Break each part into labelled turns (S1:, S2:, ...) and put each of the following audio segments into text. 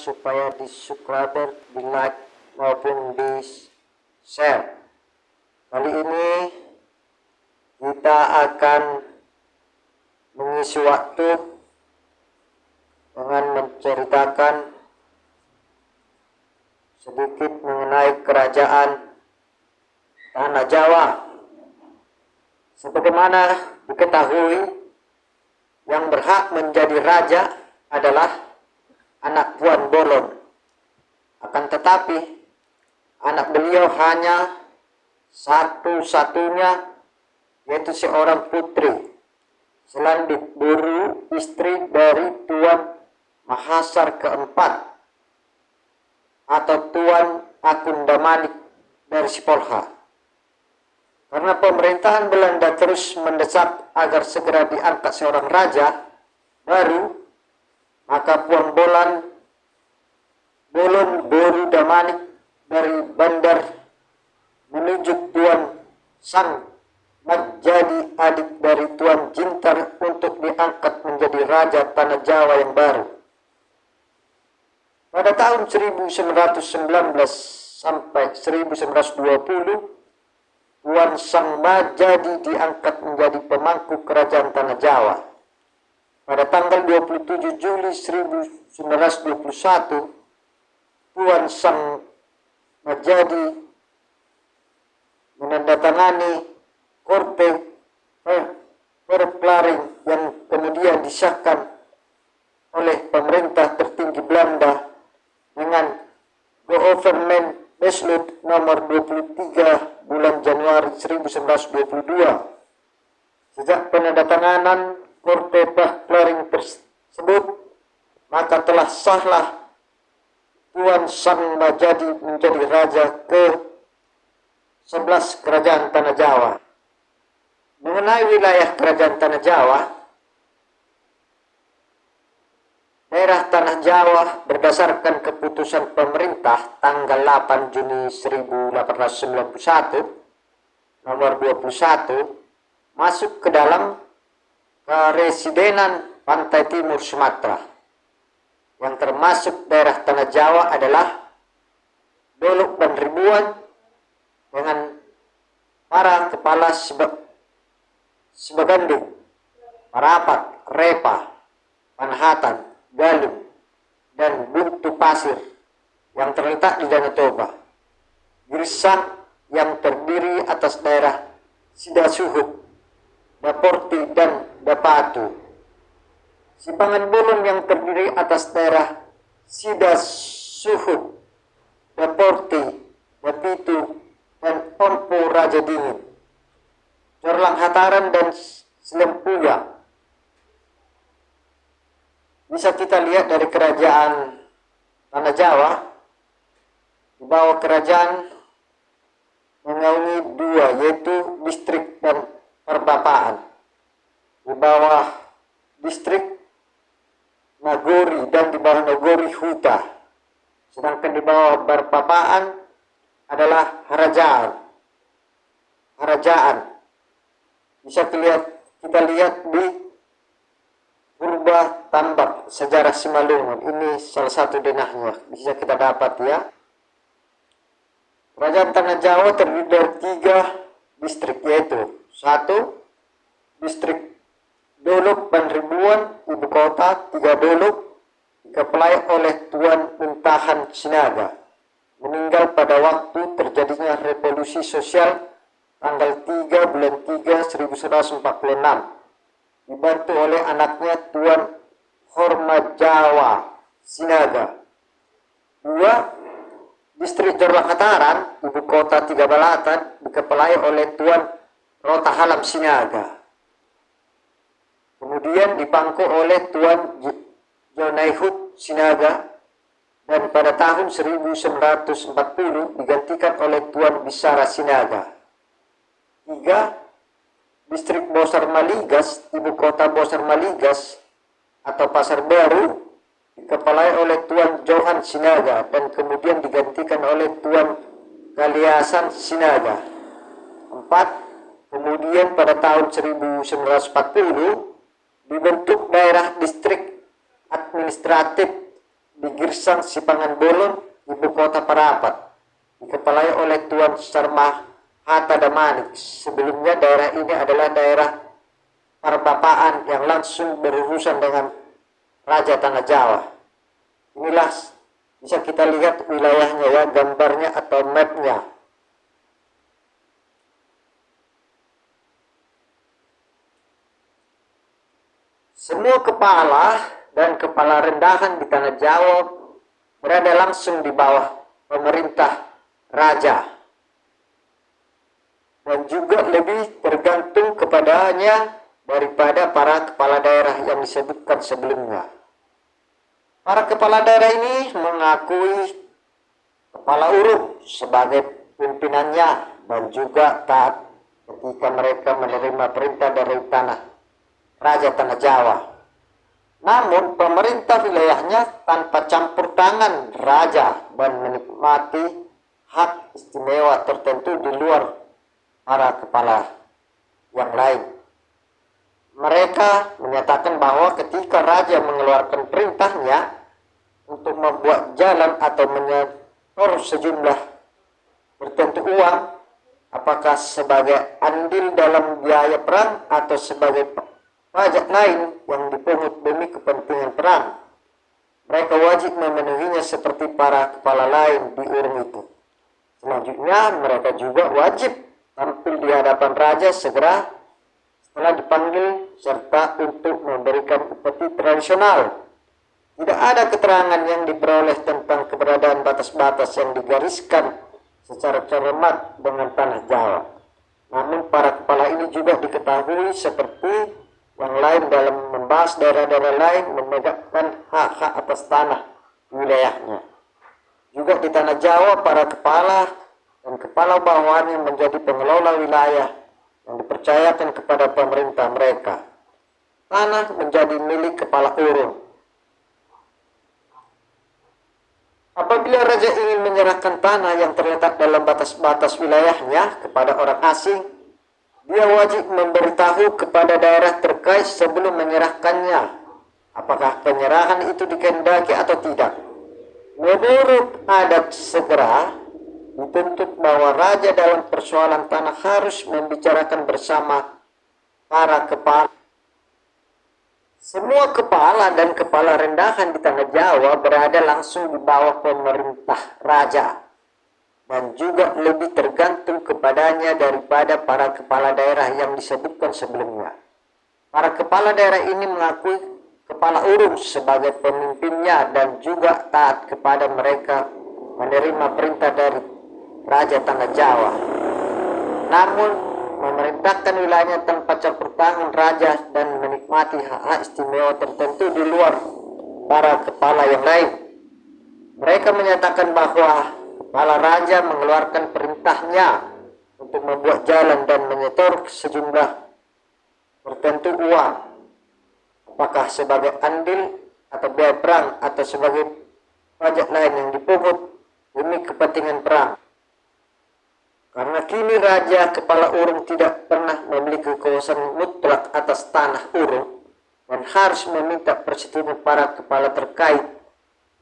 S1: supaya di subscribe, di like maupun di share. Kali ini kita akan mengisi waktu dengan menceritakan sedikit mengenai kerajaan Tanah Jawa. Sebagaimana diketahui, yang berhak menjadi raja adalah anak Puan Bolon. Akan tetapi, anak beliau hanya satu-satunya, yaitu seorang putri, Selandit Buru, istri dari Tuan Mahasar keempat atau Tuan Akundamanik dari Sipolha. Karena pemerintahan Belanda terus mendesak agar segera diangkat seorang raja baru, maka Puan Bolon Boru Damanik dari Bandar menunjuk Tuan Sang menjadi adik dari Tuan Jintar untuk diangkat menjadi raja Tanah Jawa yang baru. Pada tahun 1919 sampai 1920, Tuan Sang Majadi diangkat menjadi pemangku kerajaan Tanah Jawa. Pada tanggal 27 Juli 1921, Tuan Sang Majadi menandatangani Korte Verklaring yang kemudian disahkan oleh pemerintah tertinggi Belanda dengan Government Beslut nomor 23 bulan Januari 1922. Sejak penandatanganan Korte Verklaring tersebut, maka telah sahlah Tuan Sang Majadi menjadi raja ke-11 kerajaan Tanah Jawa. Mengenai wilayah kerajaan Tanah Jawa, daerah Tanah Jawa berdasarkan keputusan pemerintah tanggal 8 Juni 1891 nomor 21 masuk ke dalam Keresidenan Pantai Timur Sumatera. Yang termasuk daerah Tanah Jawa adalah Dolok dan Ribuan dengan para kepala Sebagandung, Parapat, Repa, Panhatan, Galung, dan Buntu Pasir yang terletak di Danau Toba. Girsang yang terdiri atas daerah Sidasuhut, Daporti, dan Dapatu. Sipangan Bolon yang terdiri atas daerah Sidasuhut, Daporti, Dapitu, dan Ompo Raja Dingin. Corlang Hataran dan Selempuya bisa kita lihat dari kerajaan Tanah Jawa. Di bawah kerajaan mengaungi dua, yaitu distrik dan perbapaan. Di bawah distrik Nagori dan di bawah Nagori Huta. Sedangkan di bawah perbapaan adalah Harajaan. Bisa kita lihat di Purba Tambak Sejarah Simalungun. Ini salah satu denahnya, bisa kita dapat ya. Kerajaan Tanah Jawa terdiri dari 3 distrik, yaitu 1. Distrik Dolok dan Ribuan, ibu kota 3 Dolok, dikepalai oleh Tuan Muntahan Sinaga, meninggal pada waktu terjadinya revolusi sosial tanggal 3 bulan 3 1946, dibantu oleh anaknya Tuan Hormajawa Sinaga. 2. Distrik Corlang Hataran, ibu kota 3 Balatan, dikepalai oleh Tuan Rotahalam Sinaga, kemudian dipangku oleh Tuan Jonaihut Sinaga, dan pada tahun 1940 digantikan oleh Tuan Bisara Sinaga. 3. Distrik Bosar Maligas, ibu kota Bosar Maligas atau Pasar Baru, dikepalai oleh Tuan Johan Sinaga dan kemudian digantikan oleh Tuan Kaliasan Sinaga. 4. Kemudian pada tahun 1940 dibentuk daerah distrik administratif di Girsang Sipangan Bolon, ibu kota Parapat, dikepalai oleh Tuan Sarma Hatta Damanik. Sebelumnya daerah ini adalah daerah perbapaan yang langsung berurusan dengan Raja Tanah Jawa. Inilah bisa kita lihat wilayahnya ya, gambarnya atau mapnya. Semua kepala dan kepala rendahan di Tanah Jawa berada langsung di bawah pemerintah raja, dan juga lebih tergantung kepadanya daripada para kepala daerah yang disebutkan sebelumnya. Para kepala daerah ini mengakui kepala urung sebagai pimpinannya dan juga taat ketika mereka menerima perintah dari Raja Tanah Jawa. Namun pemerintah wilayahnya tanpa campur tangan raja dan menikmati hak istimewa tertentu di luar para kepala yang lain. Mereka menyatakan bahwa ketika raja mengeluarkan perintahnya untuk membuat jalan atau menyetor sejumlah tertentu uang, apakah sebagai andil dalam biaya perang atau sebagai pajak lain yang dipungut demi kepentingan perang, mereka wajib memenuhinya seperti para kepala lain di urung itu. Selanjutnya mereka juga wajib tampil di hadapan raja segera setelah dipanggil serta untuk memberikan upeti tradisional. Tidak ada keterangan yang diperoleh tentang keberadaan batas-batas yang digariskan secara cermat dengan Tanah Jawa. Namun para kepala ini juga diketahui seperti yang lain dalam membahas daerah-daerah lain memegangkan hak-hak atas tanah wilayahnya. Juga di Tanah Jawa para kepala dan kepala bawahannya menjadi pengelola wilayah yang dipercayakan kepada pemerintah mereka. Tanah menjadi milik kepala urung. Apabila raja ingin menyerahkan tanah yang terletak dalam batas-batas wilayahnya kepada orang asing, dia wajib memberitahu kepada daerah terkait sebelum menyerahkannya, apakah penyerahan itu dikehendaki atau tidak. Menurut adat segera, dituntut bahwa raja dalam persoalan tanah harus membicarakan bersama para kepala. Semua kepala dan kepala rendahan di Tanah Jawa berada langsung di bawah pemerintah raja, dan juga lebih tergantung kepadanya daripada para kepala daerah yang disebutkan sebelumnya. Para kepala daerah ini mengakui kepala urung sebagai pemimpinnya dan juga taat kepada mereka menerima perintah dari Raja Tanah Jawa. Namun memerintahkan wilayahnya tanpa campur tangan raja dan menikmati hak-hak istimewa tertentu di luar para kepala yang lain. Mereka menyatakan bahwa kepala raja mengeluarkan perintahnya untuk membuat jalan dan menyetor sejumlah tertentu uang, apakah sebagai andil atau biaya perang atau sebagai pajak lain yang dipungut demi kepentingan perang. Karena kini raja kepala urung tidak pernah memiliki kekuasaan mutlak atas tanah urung dan harus meminta persetujuan para kepala terkait,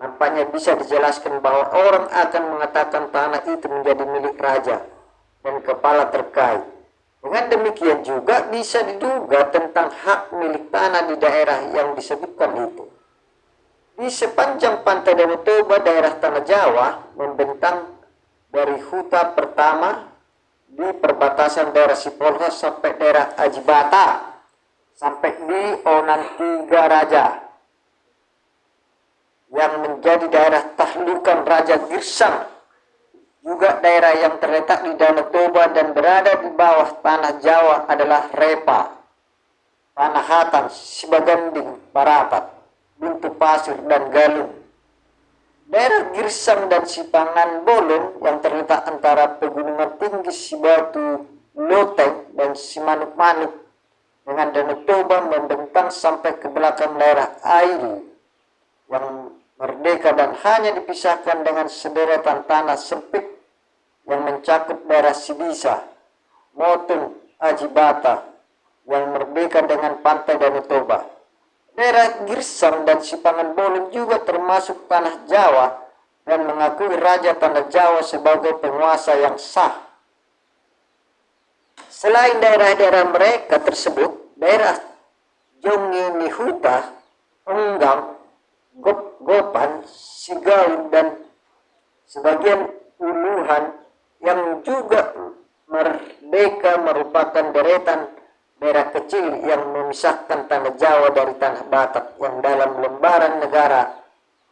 S1: nampaknya bisa dijelaskan bahwa orang akan mengatakan tanah itu menjadi milik raja dan kepala terkait. Dengan demikian juga bisa diduga tentang hak milik tanah di daerah yang disebutkan itu. Di sepanjang pantai Danau Toba, daerah Tanah Jawa membentang dari Huta pertama di perbatasan daerah Sipolha sampai daerah Ajibata, sampai di Onan Tiga Raja yang menjadi daerah tahlukan Raja Girsang. Juga daerah yang terletak di Danau Toba dan berada di bawah Tanah Jawa adalah Repa, Panahatan, Sibaganding, Parapat, Buntu Pasir, dan Galung. Daerah Girsang dan Sipangan Bolon yang terletak antara pegunungan tinggi Sibatu Loteng dan Simanuk-Manuk dengan Danau Toba membentang sampai ke belakang daerah Airi yang merdeka dan hanya dipisahkan dengan sederetan tanah sempit yang mencakup daerah Sibisa, Motun, Ajibata yang merdeka dengan pantai Danau Toba. Daerah Girsang dan Sipangan Bolon juga termasuk tanah Jawa dan mengakui Raja Tanah Jawa sebagai penguasa yang sah. Selain daerah-daerah mereka tersebut, daerah Jongi Nihuta, Enggang, Gopan, Sigaun, dan sebagian Uluhan yang juga merdeka merupakan deretan daerah kecil yang memisahkan tanah Jawa dari tanah Batak yang dalam lembaran negara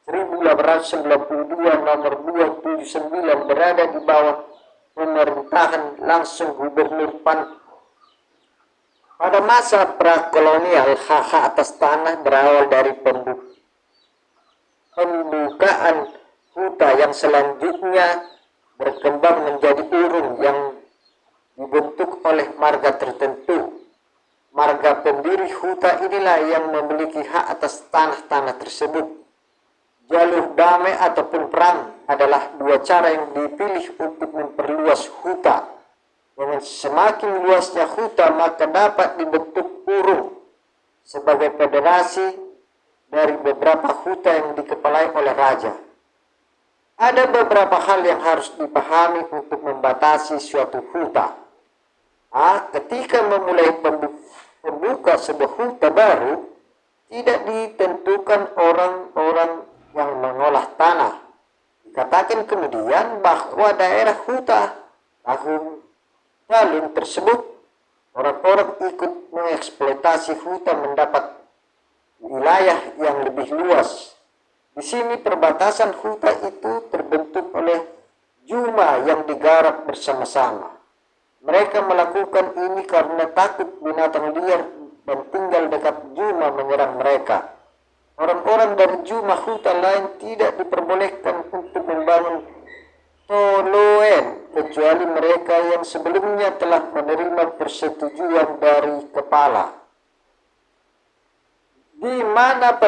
S1: 1892 nomor 279 berada di bawah pemerintahan langsung Gubernur Pada masa prakolonial, hak-hak atas tanah berawal dari pembukaan huta yang selanjutnya berkembang menjadi urung yang dibentuk oleh marga tertentu. Marga pendiri huta inilah yang memiliki hak atas tanah-tanah tersebut. Jalur damai ataupun perang adalah dua cara yang dipilih untuk memperluas huta. Dengan semakin luasnya huta, maka dapat dibentuk urung sebagai federasi dari beberapa huta yang dikepalai oleh raja. Ada beberapa hal yang harus dipahami untuk membatasi suatu huta. Ketika memulai membuka sebuah huta baru, tidak ditentukan orang-orang yang mengolah tanah. Dikatakan kemudian bahwa daerah huta tahun tersebut, orang-orang ikut mengeksploitasi huta mendapat wilayah yang lebih luas. Di sini perbatasan huta itu terbentuk oleh juma yang digarap bersama-sama. Mereka melakukan ini karena takut binatang liar dan tinggal dekat juma menyerang mereka. Orang-orang dari juma huta lain tidak diperbolehkan untuk membangun toloen kecuali mereka yang sebelumnya telah menerima persetujuan dari kepala. Di mana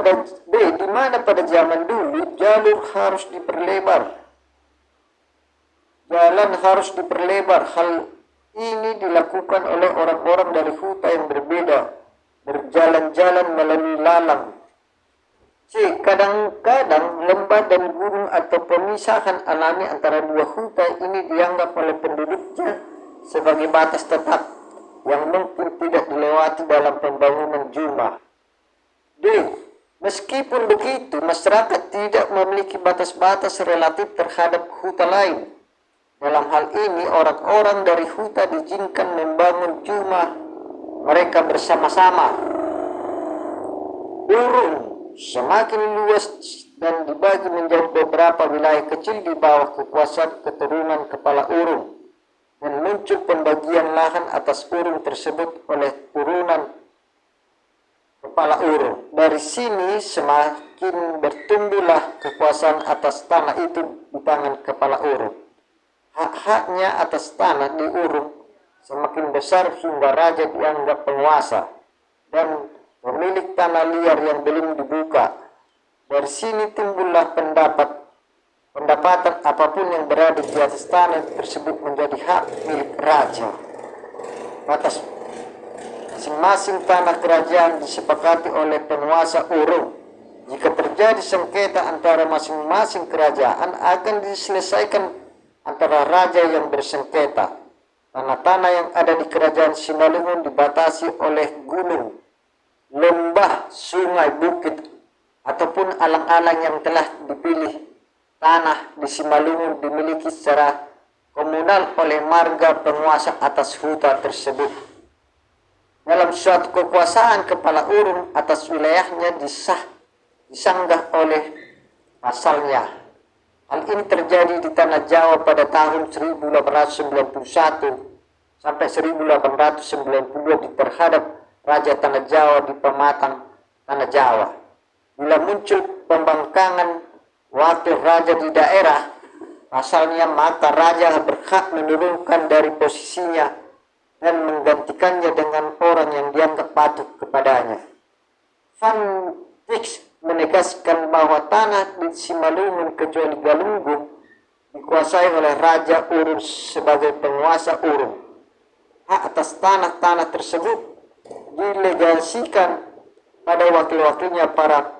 S1: pada zaman dulu jalur harus diperlebar. Jalan harus diperlebar. Hal ini dilakukan oleh orang-orang dari huta yang berbeda, berjalan-jalan melalui lalang. Kadang-kadang lembah dan gunung atau pemisahan alami antara dua huta ini dianggap oleh penduduknya sebagai batas tetap yang mungkin tidak dilewati dalam pembangunan juma. Meskipun begitu, masyarakat tidak memiliki batas-batas relatif terhadap huta lain. Dalam hal ini, orang-orang dari huta diizinkan membangun juma mereka bersama-sama. Urung semakin luas dan dibagi menjadi beberapa wilayah kecil di bawah kekuasaan keturunan kepala urung, dan muncul pembagian lahan atas urung tersebut oleh turunan kepala urung. Dari sini semakin bertumbuhlah kekuasaan atas tanah itu di tangan kepala urung. Hak-haknya atas tanah di urung semakin besar hingga raja dianggap penguasa dan pemilik tanah liar yang belum dibuka. Dari sini timbullah pendapatan apapun yang berada di atas tanah tersebut menjadi hak milik raja. Batas masing-masing tanah kerajaan disepakati oleh penguasa urung. Jika terjadi sengketa antara masing-masing kerajaan, akan diselesaikan antara raja yang bersengketa. Tanah-tanah yang ada di kerajaan Simalungun dibatasi oleh gunung, lembah, sungai, bukit, ataupun alang-alang yang telah dipilih. Tanah di Simalungun dimiliki secara komunal oleh marga penguasa atas huta tersebut. Dalam suatu kekuasaan, kepala urung atas wilayahnya disanggah oleh pasalnya. Hal ini terjadi di tanah Jawa pada tahun 1891 sampai 1892 terhadap Raja Tanah Jawa di Pematang, Tanah Jawa. Bila muncul pembangkangan wakil raja di daerah asalnya, maka raja berhak menurunkan dari posisinya dan menggantikannya dengan orang yang dianggap patuh kepadanya. Van Dijk menegaskan bahwa tanah di Simalungun kecuali Galunggung dikuasai oleh Raja Urung sebagai penguasa Urung. Hak atas tanah-tanah tersebut dilegasikan pada wakil-wakilnya para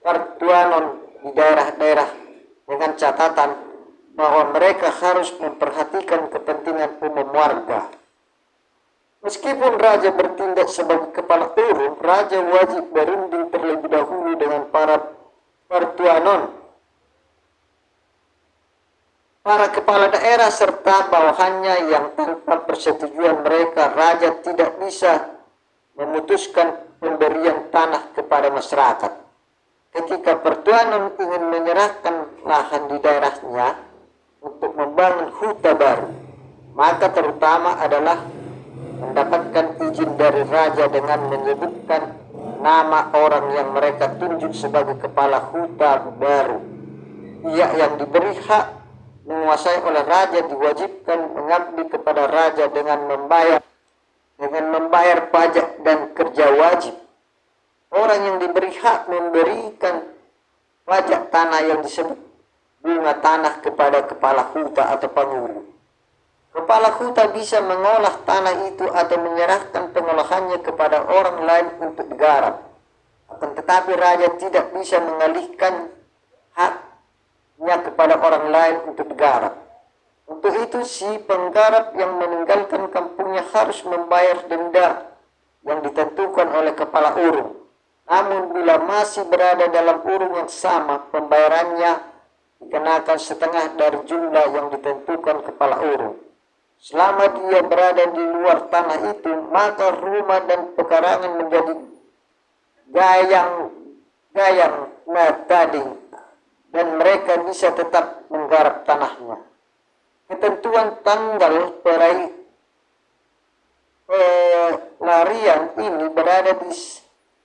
S1: Partuanon di daerah-daerah dengan catatan bahwa mereka harus memperhatikan kepentingan umum warga. Meskipun raja bertindak sebagai kepala urun, raja wajib berunding terlebih dahulu dengan para Partuanon, para kepala daerah serta bawahannya, yang tanpa persetujuan mereka raja tidak bisa memutuskan pemberian tanah kepada masyarakat. Ketika Partuanon ingin menyerahkan lahan di daerahnya untuk membangun huta baru, maka terutama adalah mendapatkan izin dari raja dengan menyebutkan nama orang yang mereka tunjuk sebagai kepala huta baru. Pihak yang diberi hak menguasai oleh raja diwajibkan mengabdi kepada raja dengan membayar pajak dan kerja wajib. Orang yang diberi hak memberikan pajak tanah yang disebut bunga tanah kepada kepala huta atau pengurus. Kepala huta bisa mengolah tanah itu atau menyerahkan pengolahannya kepada orang lain untuk digarap. Akan tetapi raja tidak bisa mengalihkan haknya kepada orang lain untuk digarap. Untuk itu si penggarap yang meninggalkan kampungnya harus membayar denda yang ditentukan oleh kepala urung. Namun bila masih berada dalam urung yang sama, pembayarannya dikenakan setengah dari jumlah yang ditentukan kepala urung. Selama dia berada di luar tanah itu, maka rumah dan pekarangan menjadi gayang tading, dan mereka bisa tetap menggarap tanahnya. Ketentuan tanggal pelarian ini berada di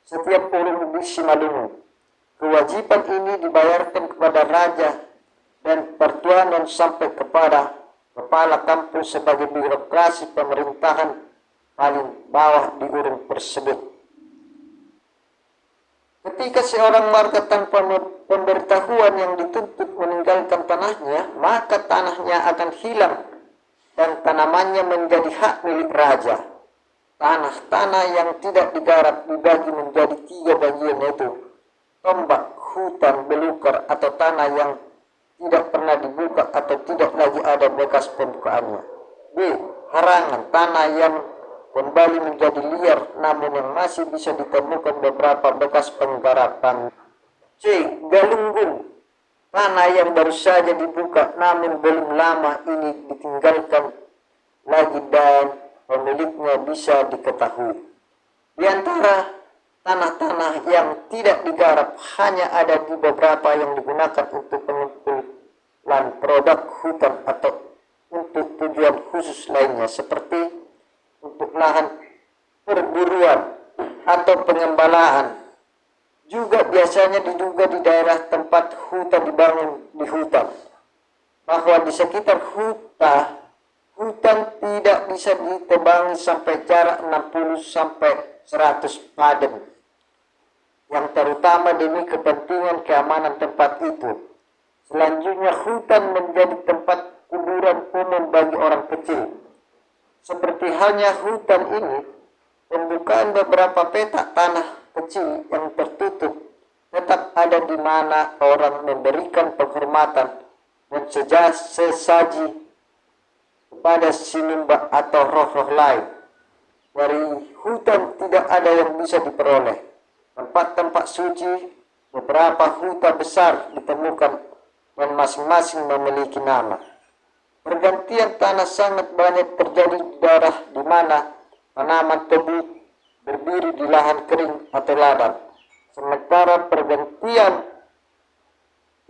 S1: setiap urung di Simalungun. Kewajiban ini dibayarkan kepada raja dan Partuanon sampai kepada kepala kampung sebagai birokrasi pemerintahan paling bawah di urung tersebut. Ketika seorang warga tanpa pemberitahuan yang dituntut meninggalkan tanahnya, maka tanahnya akan hilang dan tanamannya menjadi hak milik raja. Tanah-tanah yang tidak digarap dibagi menjadi 3 bagian, yaitu tombak, hutan belukar atau tanah yang tidak pernah dibuka atau tidak lagi ada bekas pembukaannya. B. Harangan, tanah yang kembali menjadi liar namun yang masih bisa ditemukan beberapa bekas penggarapan. C. Galunggung, tanah yang baru saja dibuka namun belum lama ini ditinggalkan lagi dan pemiliknya bisa diketahui. Di antara tanah-tanah yang tidak digarap hanya ada di beberapa yang digunakan untuk pengumpulan produk hutan atau untuk tujuan khusus lainnya, seperti untuk lahan perburuan atau pengembalaan. Juga biasanya diduga di daerah tempat hutan dibangun di hutan, bahwa di sekitar hutan tidak bisa ditebangi sampai jarak 60 sampai 100 padem, yang terutama demi kepentingan keamanan tempat itu. Selanjutnya, hutan menjadi tempat kuburan umum bagi orang kecil. Seperti halnya hutan ini, pembukaan beberapa petak tanah kecil yang tertutup tetap ada di mana orang memberikan penghormatan dan sesaji kepada sinumba atau roh-roh lain. Dari hutan tidak ada yang bisa diperoleh. Tempat-tempat suci, beberapa hutan besar ditemukan dan masing-masing memiliki nama. Pergantian tanah sangat banyak terjadi di daerah di mana tanaman tebu berdiri di lahan kering atau ladang. Sementara pergantian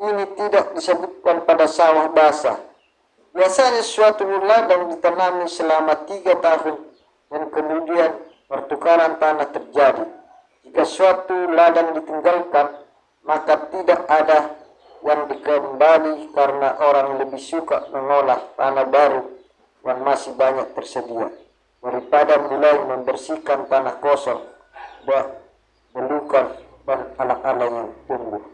S1: ini tidak disebutkan pada sawah basah. Biasanya suatu ladang ditanami selama 3 tahun dan kemudian pertukaran tanah terjadi. Jika suatu ladang ditinggalkan, maka tidak ada yang dikembali karena orang lebih suka mengolah tanah baru yang masih banyak tersedia daripada mulai membersihkan tanah kosong, belukar dan anak-anak yang tumbuh.